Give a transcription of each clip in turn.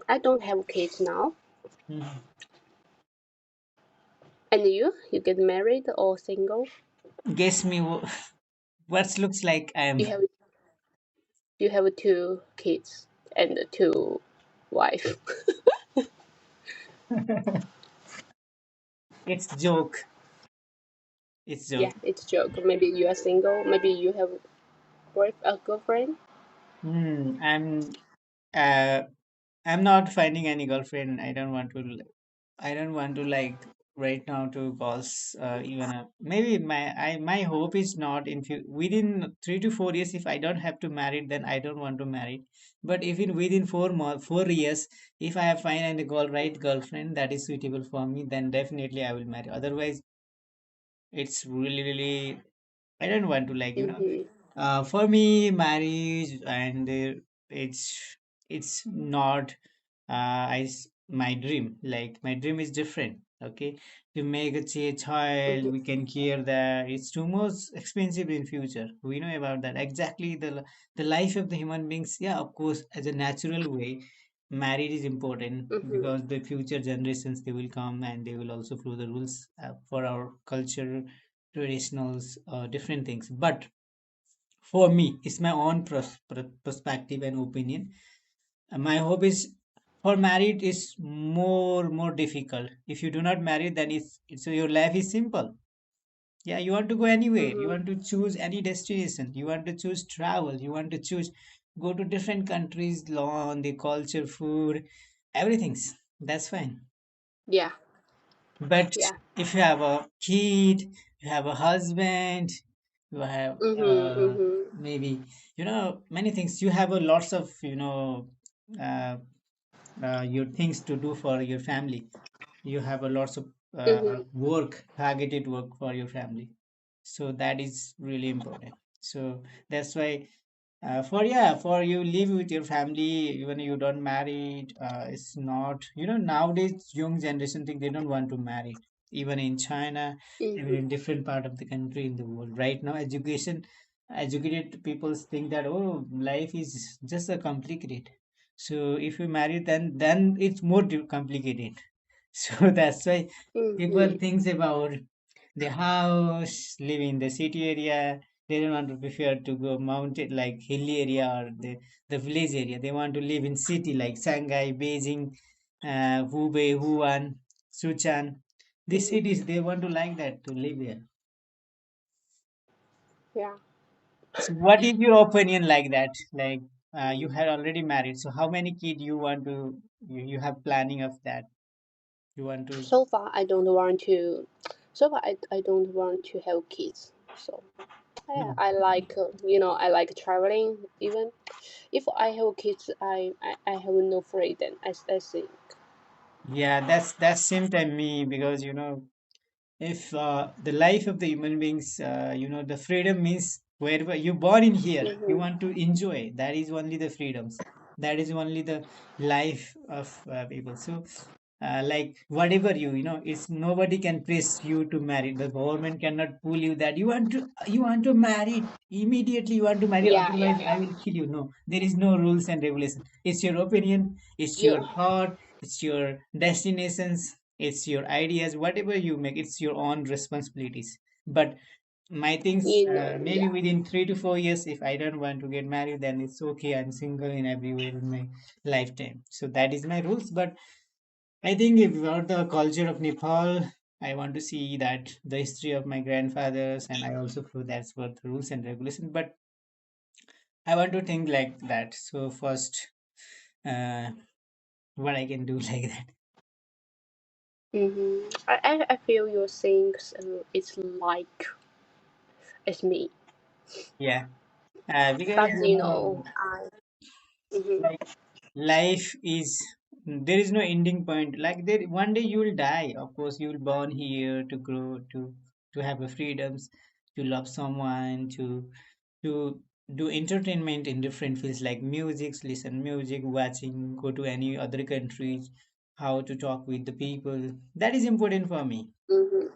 I don't have kids now. Mhm. And you get married or single? Guess me what looks like I am. You have you have two kids and two wife. It's joke. It's Yeah, joke. it's joke. Maybe you are single. Maybe you have a girlfriend. Uh I'm not finding any girlfriend. I don't want to like right now to cause even a maybe my hope is not within 3 to 4 years. If I don't have to marry, then I don't want to marry. But if in within 4 years, if I have find a right girlfriend that is suitable for me, then definitely I will marry. Otherwise, it's really I don't want to Mhm. for me marriage and it's not my dream. Like my dream is different. Okay, to make a child, Mhm. we can care that it's too much expensive in future. We know about that. Exactly the life of the human beings. Yeah, of course, as a natural way, marriage is important Mhm. because the future generations they will come and they will also follow the rules for our culture, traditionals, different things. But for me, it's my own perspective and opinion. My hope is for married is more difficult. If you do not marry, then it's your life is simple. Yeah, you want to go anywhere. You Mhm. want to choose any destination. You want to choose travel. You want to choose go to different countries, learn the culture, food, everything's that's fine. Yeah. But Yeah. if you have a kid, you have a husband, you have Mhm. Mhm. maybe many things. You have a lots of uh, your things to do for your family. You have a lots of Mhm. work, targeted work for your family. So that is really important. So that's why for you live with your family even you don't marry. It's not nowadays young generation think they don't want to marry. Even in China, even Mhm. in different part of the country in the world right now, educated people think that oh life is just a complicated. So if you marry then it's more complicated. So that's why people Mhm. thinks about the house, live in the city area. They don't want to prefer to go mountain like hilly area or the village area. They want to live in city like Shanghai, Beijing, Hubei, Wuhan, Suchan. These Mhm. cities they want to like that to live there. Yeah. So what is your opinion like that? Like you had already married. So how many kids you have planning of that? You want to So far, I don't want to. So far, I don't want to have kids. So yeah, Hmm. I like I like traveling. Even if I have kids, I have no freedom. I think. Yeah, that's same time me because if the life of the human beings the freedom means wherever you born in here you Mhm. want to enjoy, that is only the freedoms, that is only the life of people. So like whatever it's nobody can press you to marry. The government cannot pull you that you want to marry immediately, you want to marry Yeah, otherwise yeah, I will kill you. No, there is no rules and regulation. It's your opinion, it's your yeah, thought, it's your destinations, it's your ideas, whatever you make, it's your own responsibilities. But my things maybe yeah. within 3 to 4 years, if I don't want to get married, then it's okay, I'm single in everywhere in my lifetime. So that is my rules. But I think if about the culture of Nepal, I want to see that the history of my grandfathers, and I also feel that's what the rules and regulations. But I want to think like that. So first, uh, what I can do like that. I feel your things. It's like it's me, Yeah, because but I. Mhm. like life is there is no ending point. Like there, one day you will die. Of course, you will born here to grow, to have a freedoms, to love someone, to do entertainment in different fields like music, listen music, watching, go to any other countries, how to talk with the people. That is important for me. Mhm.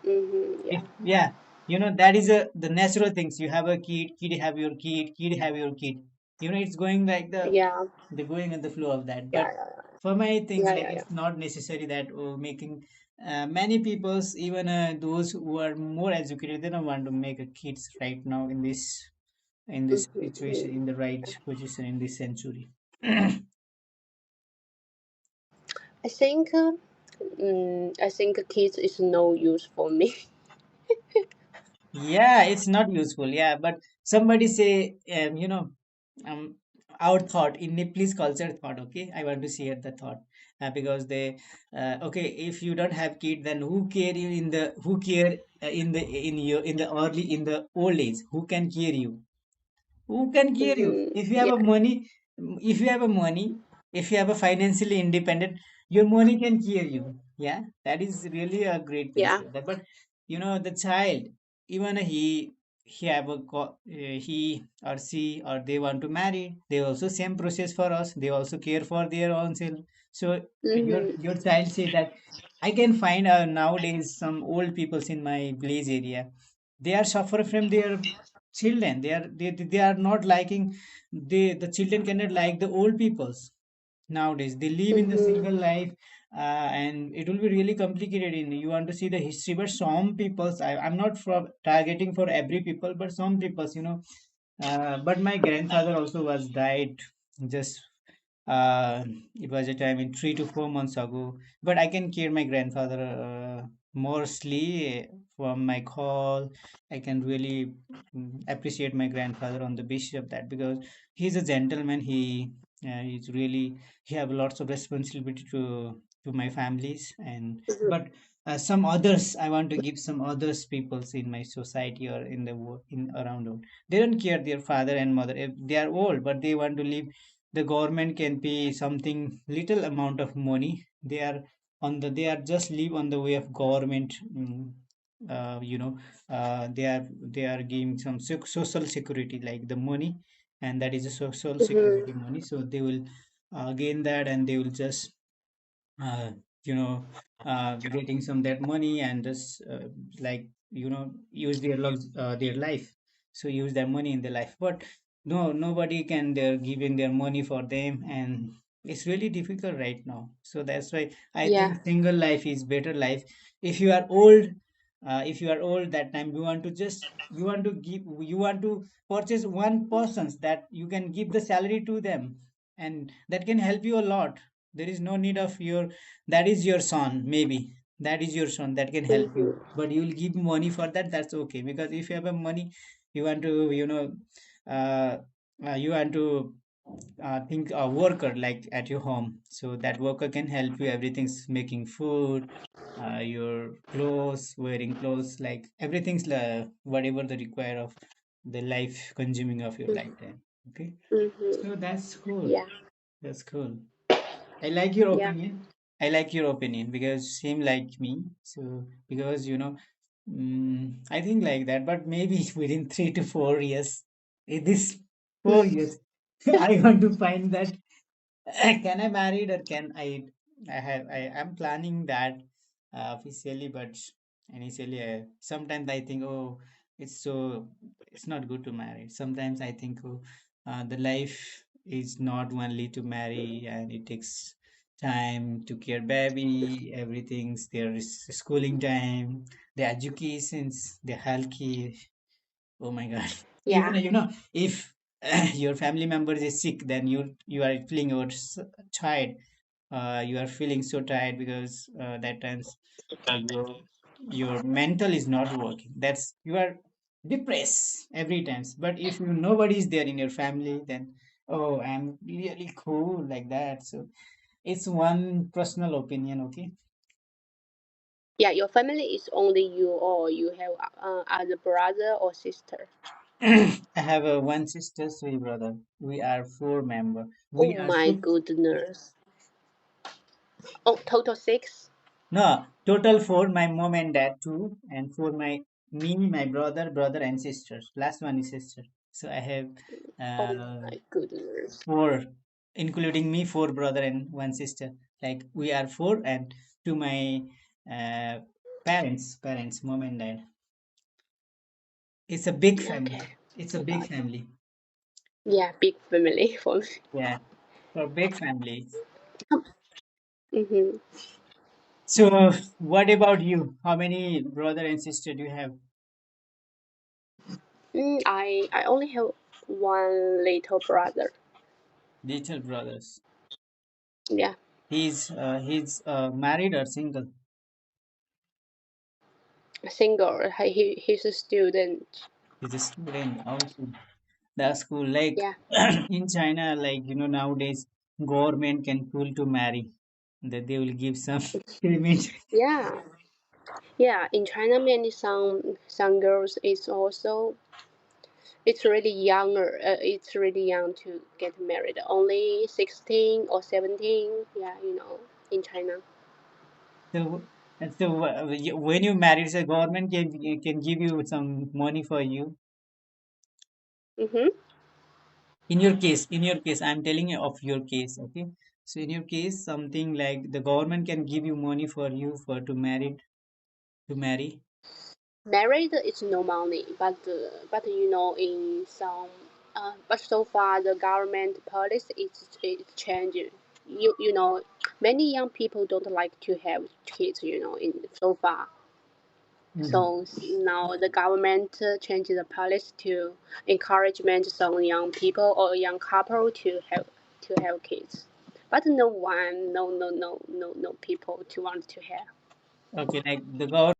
Mhm. If Yeah. yeah, that is the natural things. You have a kid, kid have your kid, kid have your kid. It's going like Yeah. the going and the flow of that. But Yeah. Yeah. for my things, Yeah. like Yeah. Yeah. it's not necessary that making many people's, even those who are more educated, they don't want to make a kids right now in this situation, Mm-hmm. in the right position in this century. I think kids is no use for me. Yeah, it's not useful. Yeah, but somebody say, um, our thought in Nepalese culture thought. Okay, I want to share the thought because okay, if you don't have kid, then who care in the early in the old age? Who can care you? Who can care you? Mm-hmm. If you have Yeah. a money, if you have a money, if you have a financially independent, your money can care you. Yeah, that is really a great thing. Yeah. But the child, even he or she or they want to marry, they also same process for us. They also care for their own self. So your Mm-hmm. child say that I can find nowadays some old peoples in my village area. They are suffer from their children. They are not liking, the children cannot like the old peoples nowadays. They live in the Mm-hmm. single life, and it will be really complicated. In you want to see the history, but some peoples, I'm not for targeting for every people, but some peoples, but my grandfather also was died just it was a time in 3 to 4 months ago. But I can hear my grandfather mostly from my call. I can really appreciate my grandfather on the basis of that, because he's a gentleman. He's really, he have lots of responsibility to my families. And but some others, I want to give some others peoples in my society or in the in around the world. They don't care their father and mother if they are old, but they want to live. The government can pay something little amount of money. They are just live on the way of government. uh, you know they are giving some social security like the money, and that is a social security Mm-hmm. money. So they will gain that, and they will just uh, you know getting some that money, and just use their life. So use their money in their life. But no, nobody can, they're giving their money for them, and it's really difficult right now. So that's why I Yeah. think single life is better life. If you are old, that time you want to purchase one person's that you can give the salary to them, and that can help you a lot. There is no need of your, that is your son, maybe that is your son that can help you, Mm-hmm. but you will give money for that, that's okay. Because if you have a money, you want to uh, you want to think a worker like at your home, so that worker can help you, everything's making food, your clothes, wearing clothes, like everything's whatever the require of the life consuming of your lifetime. Okay, Mm-hmm. so that's cool. Yeah. That's cool. I like your Yeah. opinion. I like your opinion because same like me. So because I think like that. But maybe within 3 to 4 years, in this 4 years, I want to find that can I marry it, or can I am planning that officially, but initially sometimes I think, oh, it's so, it's not good to marry. Sometimes I think, oh, the life is not only to marry, and it takes time to care baby, everything's there is schooling time, the educations, the healthcare. Oh my God. Even Yeah. if your family member is sick, then you are feeling your child. You are feeling so tired because that times your mental is not working. That's you are depressed every times. But if nobody is there in your family, then oh, I'm really cool like that. So it's one personal opinion. Okay. Yeah. Your family is only you, or you have other brother or sister. I have a one sister, three brother. We are four member. Oh We are my goodness. Oh, total six. no, total four. My mom and dad two, and for my brother and sisters. Last one is sister. So I have Oh uh, my goodness. four, including me, four brother and one sister. Like we are four, and to my uh, parents, mom and dad. It's a big family. Okay. It's a big Got it. family. Yeah, big family for me. Yeah, for big families. Mm-hmm. So, what about you? How many brother and sister do you have? I only have one little brother. Little brothers. Yeah, He's married or single? single. He's a student. He's a student. Also, that's cool. Like Yeah, in China, like nowadays, government can pull to marry. That they will give some limit. yeah, yeah. In China, many some girls is also it's really younger. It's really young to get married. Only 16 or 17. Yeah, in China. So, and so when you marry, the government can give you some money for you. Mm-hmm. In your case, I'm telling you of your case, okay? So in your case, something like the government can give you money for you for to marry. Married is no money, but in some but so far the government policy is changing. Many young people don't like to have kids. In so far, Mhm. so now the government changes the policy to encouragement some young people or young couple to have kids. But no one, no people to want to have. Okay, like the government